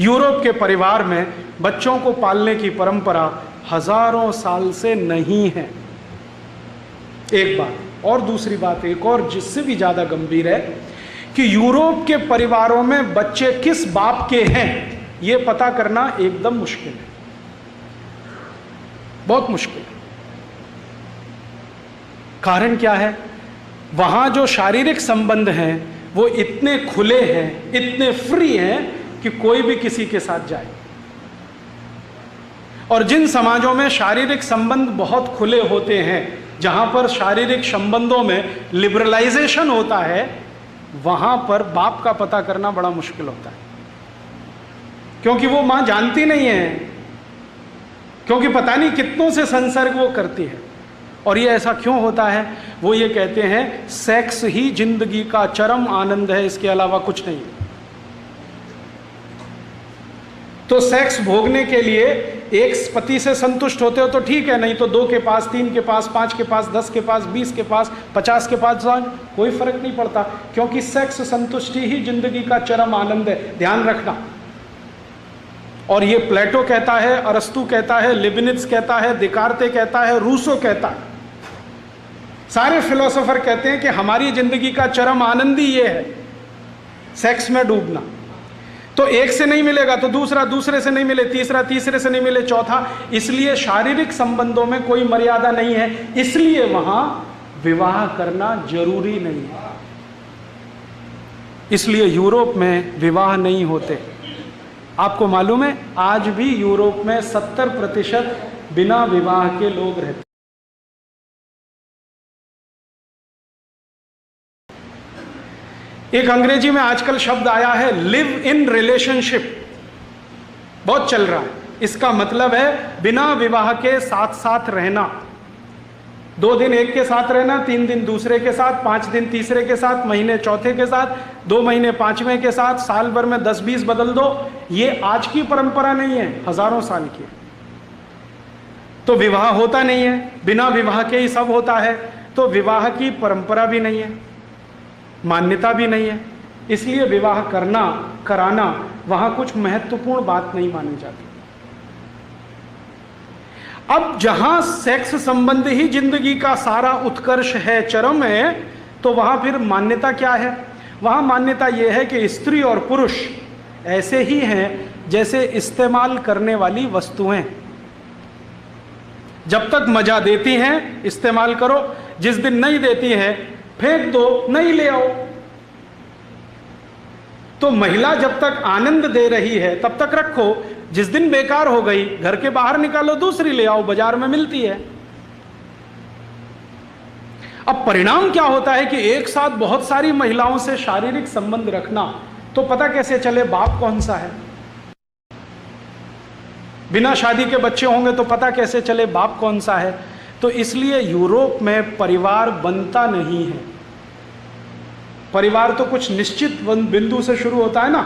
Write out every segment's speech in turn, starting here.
Europe के परिवार में बच्चों को पालने की परंपरा हजारों साल से नहीं है। एक बात, और दूसरी बात एक और जिससे भी ज्यादा गंभीर है कि यूरोप के परिवारों में बच्चे किस बाप के हैं यह पता करना एकदम मुश्किल है, बहुत मुश्किल है। कारण क्या है? वहां जो शारीरिक संबंध हैं वो इतने खुले हैं, इतने फ्री हैं कि कोई भी किसी के साथ जाए। और जिन समाजों में शारीरिक संबंध बहुत खुले होते हैं, जहां पर शारीरिक संबंधों में लिबरलाइजेशन होता है, वहां पर बाप का पता करना बड़ा मुश्किल होता है, क्योंकि वो मां जानती नहीं है, क्योंकि पता नहीं कितनों से संसर्ग वो करती है। और ये ऐसा क्यों होता है? वो ये कहते हैं सेक्स ही जिंदगी का चरम आनंद है, इसके अलावा कुछ नहीं है। तो सेक्स भोगने के लिए एक पति से संतुष्ट होते हो तो ठीक है, नहीं तो 2 के पास, 3 के पास, 5 के पास, 10 के पास, 20 के पास, 50 के पास, कोई फर्क नहीं पड़ता, क्योंकि सेक्स संतुष्टि ही जिंदगी का चरम आनंद है। ध्यान रखना। और ये प्लेटो कहता है, अरस्तु कहता है, लिबनिट्ज कहता है, दिकार्ते कहता है, रूसो कहता है, सारे फिलोसोफर कहते हैं कि हमारी जिंदगी का चरम आनंद ही ये है, सेक्स में डूबना। तो एक से नहीं मिलेगा तो दूसरा, दूसरे से नहीं मिले तीसरा, तीसरे से नहीं मिले चौथा। इसलिए शारीरिक संबंधों में कोई मर्यादा नहीं है, इसलिए वहां विवाह करना जरूरी नहीं है। इसलिए यूरोप में विवाह नहीं होते। आपको मालूम है आज भी यूरोप में 70% बिना विवाह के लोग रहते। एक अंग्रेजी में आजकल शब्द आया है लिव इन रिलेशनशिप, बहुत चल रहा है। इसका मतलब है बिना विवाह के साथ साथ रहना। 2 दिन एक के साथ रहना, 3 दिन दूसरे के साथ, 5 दिन तीसरे के साथ, महीने चौथे के साथ, 2 महीने 5वें के साथ, साल भर में 10-20 बदल दो। ये आज की परंपरा नहीं है, हजारों साल की। तो विवाह होता नहीं है, बिना विवाह के ही सब होता है। तो विवाह की परंपरा भी नहीं है, मान्यता भी नहीं है, इसलिए विवाह करना, कराना वहां कुछ महत्वपूर्ण बात नहीं मानी जाती। अब जहां सेक्स संबंध ही जिंदगी का सारा उत्कर्ष है, चरम है, तो वहां फिर मान्यता क्या है? वहां मान्यता यह है कि स्त्री और पुरुष ऐसे ही हैं जैसे इस्तेमाल करने वाली वस्तुएं। जब तक मजा देती हैं इस्तेमाल करो, जिस दिन नहीं देती है फेंक दो, नहीं ले आओ। तो महिला जब तक आनंद दे रही है तब तक रखो, जिस दिन बेकार हो गई घर के बाहर निकालो, दूसरी ले आओ, बाजार में मिलती है। अब परिणाम क्या होता है कि एक साथ बहुत सारी महिलाओं से शारीरिक संबंध रखना, तो पता कैसे चले बाप कौन सा है? बिना शादी के बच्चे होंगे तो पता कैसे चले बाप कौन सा है? तो इसलिए यूरोप में परिवार बनता नहीं है। परिवार तो कुछ निश्चित बिंदु से शुरू होता है ना।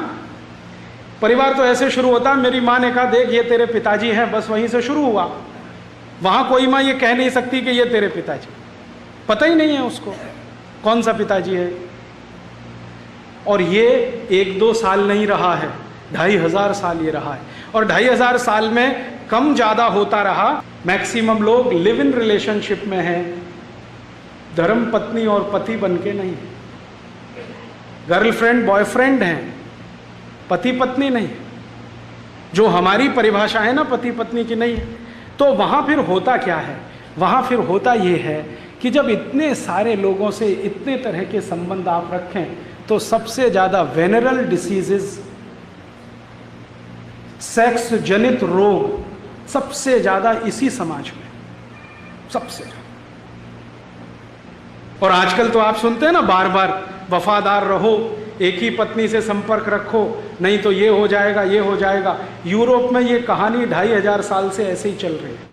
परिवार तो ऐसे शुरू होता है, मेरी माँ ने कहा देख ये तेरे पिताजी हैं, बस वहीं से शुरू हुआ। वहां कोई माँ ये कह नहीं सकती कि ये तेरे पिताजी, पता ही नहीं है उसको कौन सा पिताजी है। और ये 1-2 साल नहीं रहा है, 2500 साल ये रहा है। और 2500 साल में कम ज्यादा होता रहा। मैक्सिमम लोग लिव इन रिलेशनशिप में हैं, धर्म पत्नी और पति बनके नहीं, गर्लफ्रेंड बॉयफ्रेंड हैं, पति पत्नी नहीं, जो हमारी परिभाषा है ना पति पत्नी की नहीं है। तो वहां फिर होता क्या है? वहां फिर होता यह है कि जब इतने सारे लोगों से इतने तरह के संबंध आप रखें, तो सबसे ज्यादा वेनरल डिसीजेस, सेक्स जनित रोग सबसे ज्यादा इसी समाज में, सबसे ज्यादा। और आजकल तो आप सुनते हैं ना बार बार, वफादार रहो, एक ही पत्नी से संपर्क रखो, नहीं तो ये हो जाएगा, ये हो जाएगा। यूरोप में ये कहानी 2500 साल से ऐसे ही चल रही है।